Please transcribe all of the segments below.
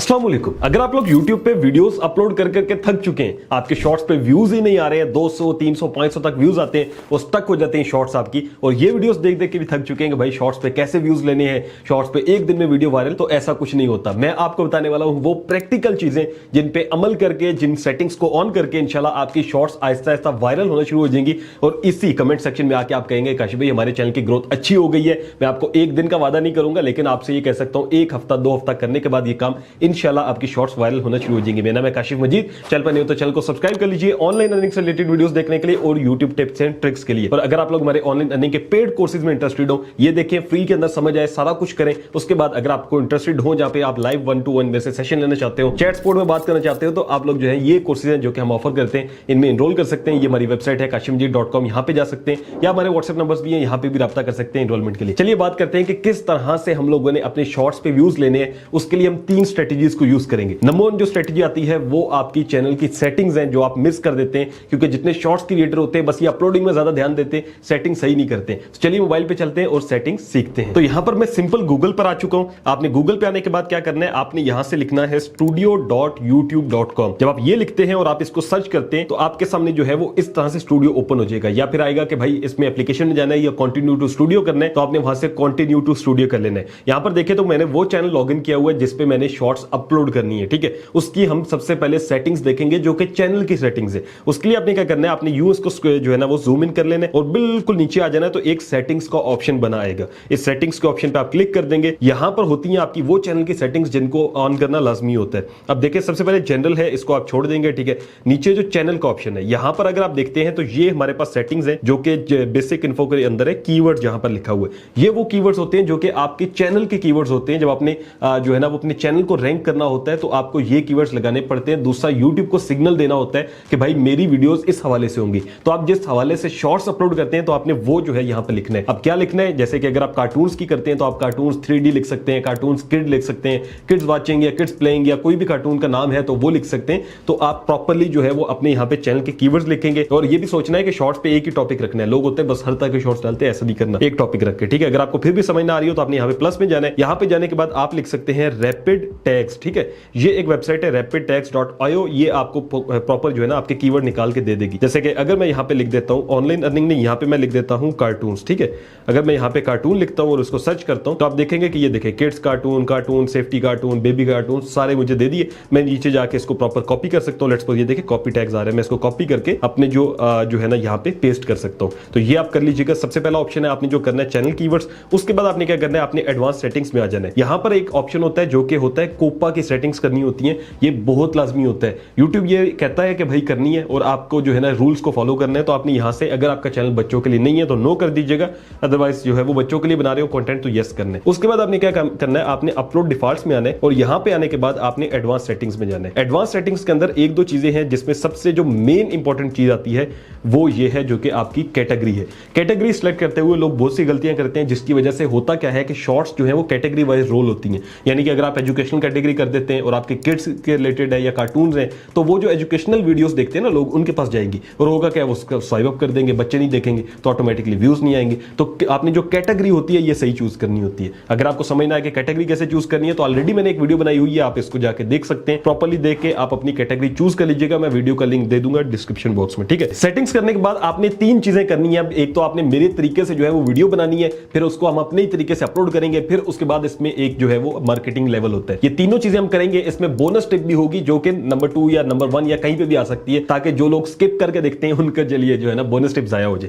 अस्सलाम वालेकुम। अगर आप लोग YouTube पे वीडियोस अपलोड कर करके थक चुके हैं, आपके शॉर्ट्स पे व्यूज ही नहीं आ रहे हैं, 200 300 500 तक व्यूज आते हैं, वो स्टक हो जाते हैं शॉर्ट्स आपकी, और ये वीडियोस देख देख के भी थक चुके हैं कि भाई शॉर्ट्स पे कैसे व्यूज लेने हैं, शॉर्ट्स पे एक दिन में वीडियो वायरल, तो ऐसा कुछ नहीं होता। मैं आपको बताने वाला हूं वो प्रैक्टिकल चीजें जिन पे अमल करके, जिन सेटिंग्स को ऑन करके इंशाल्लाह आपकी शॉर्ट्स आहिस्ता आहिस्ता वायरल होना शुरू हो जाएंगी। और इसी कमेंट सेक्शन में आके आप कहेंगे काशिफ भाई हमारे चैनल की ग्रोथ अच्छी हो गई है। मैं आपको एक दिन का वादा नहीं करूंगा, लेकिन आपसे ये कह सकता हूं एक हफ्ता 2 हफ्ता करने के बाद ये काम इंशाल्लाह आपकी शॉर्ट्स वायरल होना शुरू हो जाएंगे। मेरा नाम है काशिफ मजीद। चैनल पर नहीं हो तो चैनल को सब्सक्राइब कर लीजिए ऑनलाइन अर्निंग से रिलेटेड वीडियोस देखने के लिए और YouTube टिप्स एंड ट्रिक्स के लिए। और अगर आप लोग हमारे ऑनलाइन अर्निंग के पेड कोर्सेज में इंटरेस्टेड हो, ये देखें फ्री के अंदर समझ आए, सारा कुछ करें। उसके बाद अगर आपको इंटरेस्टेड हो जहां पे आप लाइव 1-to-1 में से सेशन लेना चाहते हो, चैट स्पॉट में बात करना चाहते हो, तो आप लोग जो है ये कोर्सेज हैं जो कि हम ऑफर करते हैं, इनमें एनरोल कर सकते हैं। ये हमारी वेबसाइट है kashifmajid.com, यहां पे जा सकते हैं, या हमारे व्हाट्सएप नंबर्स भी हैं, यहां पे भी राब्ता कर सकते हैं एनरोलमेंट के लिए। चलिए बात करते हैं कि किस तरह से हम लोगों ने अपने शॉर्ट्स पे व्यूज लेने हैं। उसके लिए हम 3 स्ट्रेटजीज को यूज करेंगे। नंबर 1 जो स्ट्रेटजी आती है वो आपकी चैनल की सेटिंग्स हैं, जो आप मिस कर देते हैं, क्योंकि जितने शॉर्ट्स क्रिएटर होते हैं बस ये अपलोडिंग में ज्यादा ध्यान देते हैं, सेटिंग सही नहीं करते। तो चलिए मोबाइल पे चलते हैं और सेटिंग सीखते हैं। तो यहां पर मैं सिंपल गूगल पर आ चुका हूं। आपने गूगल पे आने के बाद क्या करना है, आपने यहां से लिखना है studio.youtube.com। जब आप ये लिखते हैं और आप इसको सर्च करते हैं तो आपके सामने जो है वो इस तरह से स्टूडियो ओपन हो जाएगा, या फिर आएगा कि भाई इसमें एप्लीकेशन में जाना है या कंटिन्यू टू स्टूडियो करना है, तो आपने वहां से कंटिन्यू टू स्टूडियो कर लेना है। यहां पर देखें तो मैंने वो चैनल लॉगिन किया हुआ है जिसपे मैंने शॉर्ट्स अपलोड करनी है, ठीक है। उसकी हम सबसे पहले सेटिंग्स देखेंगे जो कि चैनल की सेटिंग्स है। उसके लिए आपने क्या करना है, आपने यूएस को जो है ना वो जूम इन कर लेना है और बिल्कुल नीचे आ जाना है, तो एक सेटिंग्स का ऑप्शन बना आएगा। इस सेटिंग्स के ऑप्शन पे आप क्लिक कर देंगे। यहां पर होती है आपकी वो चैनल की सेटिंग्स जिनको ऑन करना लाजमी होता है। अब देखिए सबसे पहले जनरल है, इसको आप छोड़ देंगे, ठीक है। नीचे जो चैनल का ऑप्शन है, यहां पर अगर आप देखते हैं तो ये हमारे पास सेटिंग्स है जो कि बेसिक इन्फो के अंदर है। कीवर्ड जहां पर लिखा हुआ है, ये वो कीवर्ड्स होते हैं जो कि आपके चैनल के कीवर्ड्स होते हैं। जब आपने जो है ना वो अपने चैनल को रैंक करना होता है तो आपको ये कीवर्ड्स लगाने पड़ते हैं। दूसरा यूट्यूब को सिग्नल देना होता है कि भाई मेरी वीडियोस इस हवाले से होंगी, तो आप जिस हवाले से शॉर्ट्स अपलोड करते हैं तो आपने वो जो है यहां पे लिखना है। अब क्या लिखना है, जैसे कि अगर आप कार्टून्स की करते हैं तो आप कार्टून्स 3D लिख सकते हैं, कार्टून्स किड लिख सकते हैं, किड्स वाचिंग या किड्स प्लेइंग या कोई भी कार्टून का नाम है तो वो लिख सकते हैं। तो आप प्रॉपर्ली जो है वो अपने यहां पे चैनल के कीवर्ड्स लिखेंगे। और ये भी सोचना है कि शॉर्ट्स पे एक ही टॉपिक रखना है। लोग होते हैं बस हर तरह के शॉर्ट्स डालते हैं, ऐसा नहीं करना, एक टॉपिक रख के, ठीक है। अगर आपको फिर भी समझ ना आ रही हो तो आपने यहां पे प्लस में जाना है। यहां पे जाने के बाद आप लिख सकते हैं रैपिड टैग्स, ठीक है। ये एक वेबसाइट है rapidtags.io, ये आपको प्रॉपर जो है ना आपके कीवर्ड निकाल के दे देगी। जैसे कि अगर मैं यहां पे लिख देता हूं ऑनलाइन अर्निंग नहीं, यहां पे मैं लिख देता हूं कार्टून्स, ठीक है। अगर मैं यहां पे कार्टून लिखता हूं और उसको सर्च करता हूं तो आप देखेंगे कि ये देखें kids cartoon, cartoon safety cartoon, baby cartoon, सारे मुझे दे दिए। मैं नीचे जाके इसको प्रॉपर कॉपी कर सकता हूं। लेट्स सपोज ये देखिए कॉपी टैग्स आ रहे हैं, मैं इसको कॉपी करके अपने जो है ना यहां पे पेस्ट कर सकता हूं। तो ये आप कर लीजिएगा। सबसे पहला ऑप्शन है आपने जो करना है चैनल कीवर्ड्स। उसके बाद आपने क्या करना है, आपने एडवांस सेटिंग्स में आ जाना है। यहां पर एक ऑप्शन होता है जो कि होता है कोपा की सेटिंग्स करनी होती है। ये बहुत लाजमी होता है। यूट्यूब ये कहता है कि भाई करनी है और आपको जो है ना रूल्स को फॉलो करना है। तो आपने यहां से, अगर आपका चैनल बच्चों के लिए नहीं है तो नो कर दीजिएगा, अदरवाइज जो है वो बच्चों के लिए बना रहे हो कंटेंट तो यस करना है। उसके बाद आपने क्या करना है, आपने अपलोड डिफॉल्ट्स में आना है और यहां पे आने के बाद आपने एडवांस सेटिंग्स में जाना है। एडवांस सेटिंग्स के अंदर 1-2 चीजें हैं जिसमें सबसे जो मेन इंपॉर्टेंट चीज आती है वो ये है जो कि आपकी कैटेगरी है। कैटेगरी सिलेक्ट करते हुए लोग बहुत सी गलतियां करते हैं, जिसकी वजह से होता क्या है कि शॉर्ट्स जो है वो कैटेगरी वाइज रोल होती हैं। यानी कि अगर आप एजुकेशनल कैटेगरी कर देते हैं और आपके किड्स के रिलेटेड है या कार्टून्स हैं, तो वो जो एजुकेशनल वीडियोस देखते हैं ना लोग, उनके पास जाएंगी और होगा क्या, वो उसका स्वाइप अप कर देंगे, बच्चे नहीं देखेंगे तो ऑटोमेटिकली व्यूज नहीं आएंगे। तो आपने जो कैटेगरी होती है ये सही चूज करनी होती है। अगर आपको समझ ना आए कि कैटेगरी कैसे चूज करनी है तो ऑलरेडी मैंने एक वीडियो बनाई हुई है, आप इसको जाके देख सकते हैं। प्रॉपर्ली देख के आप अपनी कैटेगरी चूज कर लीजिएगा। मैं वीडियो का लिंक दे दूंगा डिस्क्रिप्शन बॉक्स में, ठीक है। सेटिंग्स करने के बाद आपने 3 चीजें करनी है। एक तो आपने मेरे तरीके से जो है वो वीडियो बनानी है, फिर उसको हम अपने ही तरीके से अपलोड करेंगे, फिर उसके बाद इसमें एक जो है वो मार्केटिंग लेवल होता है। ये तीनों चीजें हम करेंगे। इसमें बोनस टिप भी होगी जो कि नंबर 2 या नंबर 1 या कहीं पे भी आ सकती है, ताकि जो लोग स्किप करके देखते हैं उनके जरिए जो है ना बोनस टिप जाया हो जाए।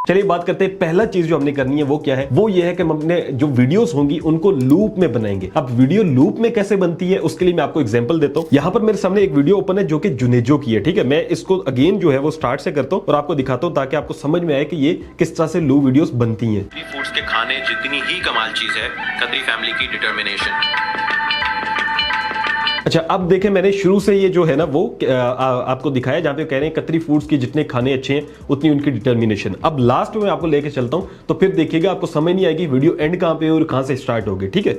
चलिए बात करते हैं, पहला चीज जो हमने करनी है वो क्या है, वो ये है कि हम अपने जो वीडियोस होंगी उनको लूप में बनाएंगे। अब वीडियो लूप में कैसे बनती है उसके लिए मैं आपको एग्जांपल देता हूं। यहां पर मेरे सामने एक वीडियो ओपन है जो कि जुनेजो की है, ठीक है। मैं इसको अगेन जो है वो स्टार्ट से करता हूं और आपको दिखाता हूं ताकि आपको समझ में आए कि ये किस तरह से लूप वीडियोस बनती हैं। फूड्स के खाने जितनी ही कमाल चीज है कतरी फैमिली की डिटर्मिनेशन। अच्छा, अब देखें मैंने शुरू से ये जो है ना वो आपको दिखाया, जहां पे कह रहे हैं कतरी फूड्स की जितने खाने अच्छे हैं उतनी उनकी डिटर्मिनेशन। अब लास्ट में मैं आपको लेके चलता हूं तो फिर देखिएगा आपको समझ नहीं आएगी वीडियो एंड कहां पे और कहां से स्टार्ट होगी, ठीक है।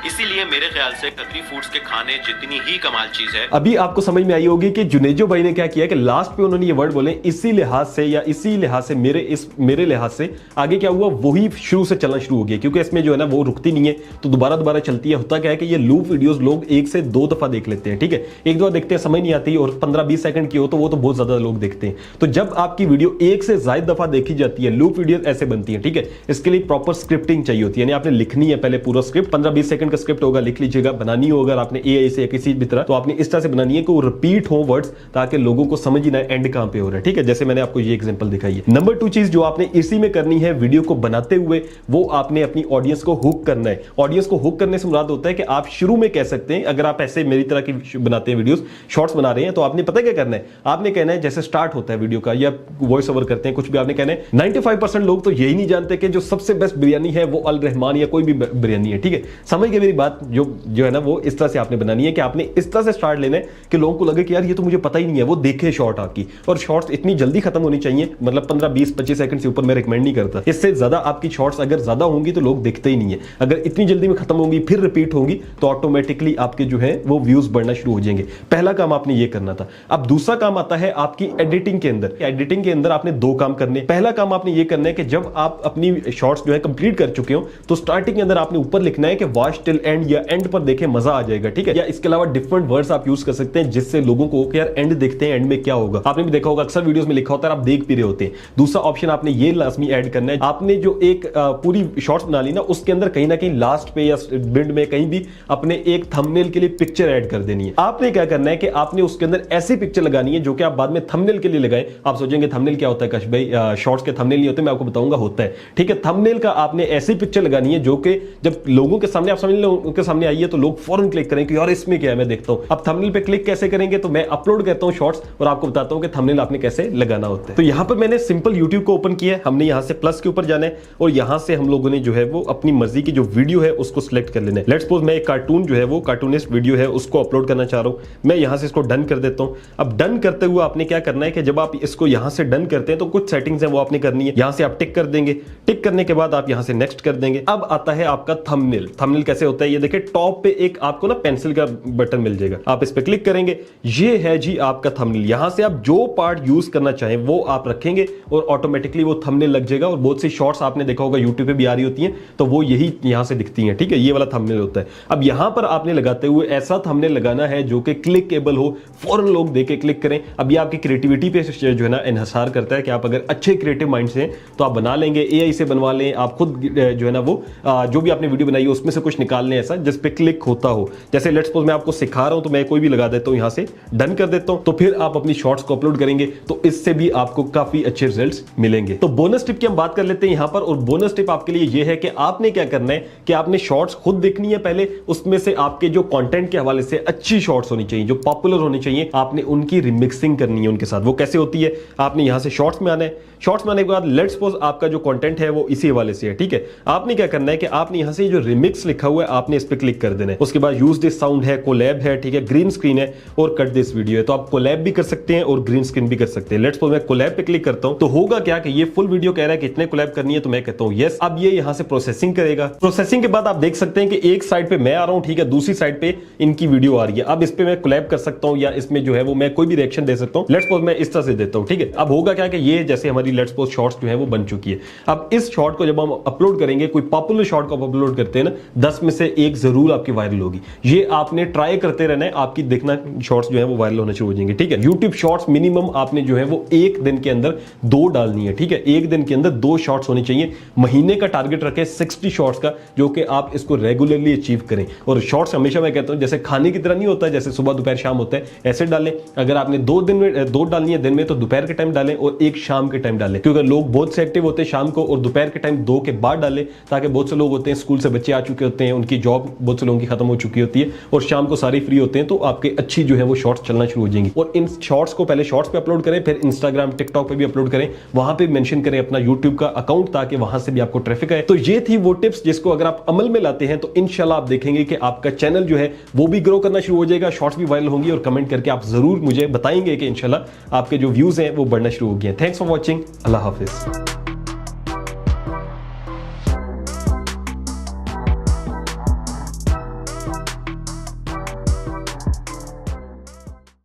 इसीलिए मेरे ख्याल से कतरी फूड्स के खाने जितनी ही कमाल चीज है। अभी आपको समझ में आई होगी कि जुनेजो भाई ने क्या किया कि लास्ट पे उन्होंने ये वर्ड बोले इसी लिहाज से या इसी लिहाज से मेरे लिहाज से आगे क्या हुआ वही शुरू से चलना शुरू हो गया, क्योंकि इसमें जो है ना वो रुकती नहीं है तो दोबारा चलती है। होता क्या है कि ये लूप वीडियोस लोग 1 से 2 दफा देख लेते हैं, ठीक है, एक दो देखते हैं समझ नहीं आती और 15-20 सेकंड की हो तो वो तो बहुत ज्यादा लोग देखते हैं। तो जब आपकी वीडियो 1 से ज्यादा दफा देखी जाती है, लूप वीडियो ऐसे बनती है, ठीक है, इसके लिए प्रॉपर स्क्रिप्टिंग चाहिए होती है, यानी आपने लिखनी है पहले पूरा स्क्रिप्ट, 15-20 सेकंड का स्क्रिप्ट होगा, लिख लीजिएगा। बनानी हो अगर आपने एआई से या किसी भी तरह तो आपने इस तरह से बनानी है कि वो रिपीट हो वर्ड्स, ताकि लोगों को समझ ही ना एंड कहां पे हो रहा है, ठीक है, जैसे मैंने आपको ये एग्जांपल दिखाई है। नंबर 2 चीज जो आपने इसी में करनी है वीडियो को बनाते हुए, वो आपने अपनी ऑडियंस को हुक करना है। ऑडियंस को हुक करने से मुराद होता है कि आप शुरू में कह सकते हैं, अगर आप ऐसे मेरी तरह की बनाते हैं वीडियोस, शॉर्ट्स बना रहे हैं, तो आपने पता क्या करना है, आपने कहना है जैसे स्टार्ट होता है वीडियो का या वॉइस ओवर करते हैं कुछ भी, आपने कहना है 95% लोग तो यही नहीं जानते कि जो सबसे बेस्ट बिरयानी है वो अल रहमान या कोई भी बिरयानी है, ठीक है, समझ गए मेरी बात। जो है ना वो इस तरह से आपने बनानी है कि आपने इस तरह से स्टार्ट लेना है कि लोगों को लगे कि यार ये तो मुझे पता ही नहीं है, वो देखे शॉर्ट आपकी। और शॉर्ट्स इतनी जल्दी खत्म होनी चाहिए, मतलब 15-20-25 सेकंड से ऊपर मैं रिकमेंड नहीं करता। इससे ज्यादा आपकी शॉर्ट्स अगर ज्यादा होंगी तो लोग देखते ही नहीं है। अगर इतनी जल्दी में खत्म होंगी फिर रिपीट होंगी तो ऑटोमेटिकली आपके जो है वो व्यूज बढ़ना शुरू हो जाएंगे। पहला काम आपने ये करना था। अब दूसरा काम आता है आपकी एडिटिंग के अंदर। एडिटिंग के अंदर आपने 2 काम करने। पहला काम आपने ये करना है कि जब आप अपनी शॉर्ट्स जो है कंप्लीट कर चुके हो तो स्टार्टिंग के अंदर आपने ऊपर लिखना है कि वॉच टिल एंड या एंड पर देखें मजा आ जाएगा, ठीक है, या इसके अलावा डिफरेंट वर्ड्स आप यूज कर सकते हैं जिससे लोगों को यार एंड देखते हैं, एंड में क्या होगा। आपने भी देखा होगा अक्सर वीडियोस में लिखा होता है आप देख भी रहे होते हैं। दूसरा ऑप्शन आपने ये लाजमी ऐड करना है, आपने जो एक पूरी शॉर्ट्स बना ली ना उसके अंदर कहीं ना कहीं लास्ट पे या मिड में कहीं भी अपने एक थंबनेल के लिए पिक्चर ऐड कर देनी है। आपने क्या करना है कि आपने उसके अंदर ऐसी पिक्चर लगानी है जो कि आप बाद में थंबनेल के लिए लगाएं। आप सोचेंगे थंबनेल क्या होता है कश भाई, शॉर्ट्स के थंबनेल नहीं होते, मैं आपको बताऊंगा होता है, ठीक है। थंबनेल का आपने ऐसी पिक्चर लगानी है जो कि जब लोगों के सामने आप समझ लो उनके सामने आई है तो लोग फौरन क्लिक करें कि यार इसमें क्या है मैं देखता हूं। अब थंबनेल पे क्लिक कैसे करेंगे, तो मैं अपलोड करता हूं शॉर्ट्स और आपको बताता हूं कि थंबनेल आपने कैसे लगाना होता है। तो यहां पर मैंने सिंपल YouTube को ओपन किया है, हमने यहां से प्लस के ऊपर जाना है और यहां से हम लोगों ने जो है वो अपनी मर्जी की जो वीडियो है उसको सिलेक्ट कर लेना है। लेट्स सपोज मैं एक कार्टून जो है वो कार्टूनिस्ट वीडियो है उसको अपलोड करना चाह रहा हूं, मैं यहां से इसको डन कर देता हूं। अब डन करते हुए आपने क्या करना है कि जब आप इसको यहां से डन करते हैं तो कुछ सेटिंग्स हैं वो आपने करनी है। यहां से आप टिक कर देंगे, टिक करने के बाद आप यहां से नेक्स्ट कर देंगे। अब आता है आपका थंबनेल। थंबनेल कैसे होता है ये देखिए, टॉप पे एक आपको ना पेंसिल का बटन मिल जाएगा, आप इस पे क्लिक करेंगे, ये है जी आपका थंबनेल। यहां से आप जो पार्ट यूज करना चाहें वो आप रखेंगे और ऑटोमेटिकली वो थंबनेल लग जाएगा। और बहुत सी शॉर्ट्स आपने देखा होगा यूट्यूब पे भी आ रही होती हैं तो वो यही यहां से दिखती हैं, ठीक है, ये वाला थंबनेल होता है। अब यहां पर आपने लगाते हुए ऐसा थंबनेल लगाना है जो कि क्लिकेबल हो, फौरन लोग देख के क्लिक करें। अब ये आपकी क्रिएटिविटी पे जो है ना इन्हिसार करता है कि आप अगर अच्छे क्रिएटिव माइंड से हैं तो आप बना लेंगे, एआई से बनवा लें, आप खुद जो है ना वो जो भी आपने वीडियो बनाई है उसमें से कुछ निकाल लें ऐसा जिस पे क्लिक होता हो। जैसे लेट्स सपोज मैं आपको सिखा रहा हूं तो मैं कोई भी लगा देता हूं, यहां से डन कर देता हूं, तो फिर आप अपनी शॉर्ट्स को अपलोड करेंगे तो इससे भी आपको काफी अच्छे रिजल्ट्स मिलेंगे। तो बोनस टिप की हम बात कर लेते हैं यहां पर, और बोनस टिप आपके लिए यह है कि आपने क्या करना है कि आपने शॉर्ट्स खुद देखनी है पहले, उसमें से आपके जो कंटेंट के हवाले से अच्छी शॉर्ट्स होनी चाहिए, जो पॉपुलर होनी चाहिए, आपने उनकी रिमिक्सिंग करनी है उनके साथ। वो कैसे होती है, आपने यहां से शॉर्ट्स में आना है, शॉर्ट्स में आने के बाद लेट्स सपोज आपका जो कंटेंट है वो इसी हवाले से है, ठीक है, आपने क्या करना है कि आपने यहां से जो रिमिक्स लिखा हुआ है आपने इस पे क्लिक कर देना है। उसके बाद यूज दिस साउंड है, कोलैब है, ठीक है, ग्रीन स्क्रीन है और कट दिस वीडियो है। तो आप कोलैब भी कर सकते हैं और ग्रीन स्क्रीन भी कर सकते हैं। लेट्स सपोज मैं कोलैब पे क्लिक करता हूं तो होगा क्या कि ये फुल वीडियो कह रहा है कि इतने कोलैब करनी है, तो मैं कहता हूं यस। अब ये यहां से प्रोसेसिंग करेगा। प्रोसेसिंग के बाद आप देख सकते हैं कि एक साइड पे मैं आ रहा हूं, ठीक है, दूसरी साइड पे इनकी वीडियो आ रही है। अब इस पे मैं कोलैब कर सकता हूं या इसमें जो है वो मैं कोई भी रिएक्शन दे सकता हूं। लेट्स सपोज मैं इस तरह से देता हूं, ठीक है। अब होगा क्या कि ये जैसे हमारी लेट्स सपोज शॉर्ट्स जो है वो बन चुकी है। अब इस शॉर्ट को जब हम अपलोड करेंगे, कोई पॉपुलर शॉर्ट को अपलोड करते हैं ना, 10 में से 1 जरूर आपकी वायरल होगी। ये आपने ट्राई करते रहना है, आपकी देखना शॉर्ट्स जो है वो वायरल होना शुरू हो जाएंगे, ठीक है। YouTube शॉर्ट्स मिनिमम आपने जो है वो एक दिन के अंदर 2 डालनी है, ठीक है, एक दिन के अंदर 2 शॉर्ट्स होनी चाहिए। महीने का टारगेट रखें 60 शॉर्ट्स का, जो कि आप इसको रेगुलरली अचीव करें। और शॉर्ट्स हमेशा मैं कहता हूं जैसे खाने की तरह नहीं होता है, जैसे सुबह दोपहर शाम होता है, ऐसे डालें। अगर आपने 2 दिन में 2 डालनी है दिन में तो दोपहर के टाइम डालें और एक शाम के टाइम डालें, क्योंकि लोग बहुत से एक्टिव होते हैं शाम को, और दोपहर के टाइम 2 के बाद डालें, ताकि बहुत से लोग होते हैं स्कूल से बच्चे आ चुके होते हैं, उनकी जॉब बहुत से लोगों की खत्म हो चुकी होती है और शाम को सारे फ्री होते हैं, तो आपके अच्छी जो है वो शॉर्ट्स चलना शुरू हो जाएंगी। और इन शॉर्ट्स को पहले शॉर्ट्स पे अपलोड करें, फिर इंस्टाग्राम टिकटॉक पे भी अपलोड करें, वहां पे मेंशन करें अपना यूट्यूब का अकाउंट, ताकि वहां से भी आपको ट्रैफिक आए। तो ये थी वो टिप्स जिसको अगर आप अमल में लाते हैं तो इंशाल्लाह आप देखेंगे कि आपका चैनल जो है वो भी ग्रो करना शुरू हो जाएगा, शॉर्ट्स भी वायरल होंगी, और कमेंट करके आप जरूर मुझे बताएंगे कि इंशाल्लाह आपके जो व्यूज हैं वो बढ़ना शुरू हो गए। Thanks for watching, Allah Hafiz.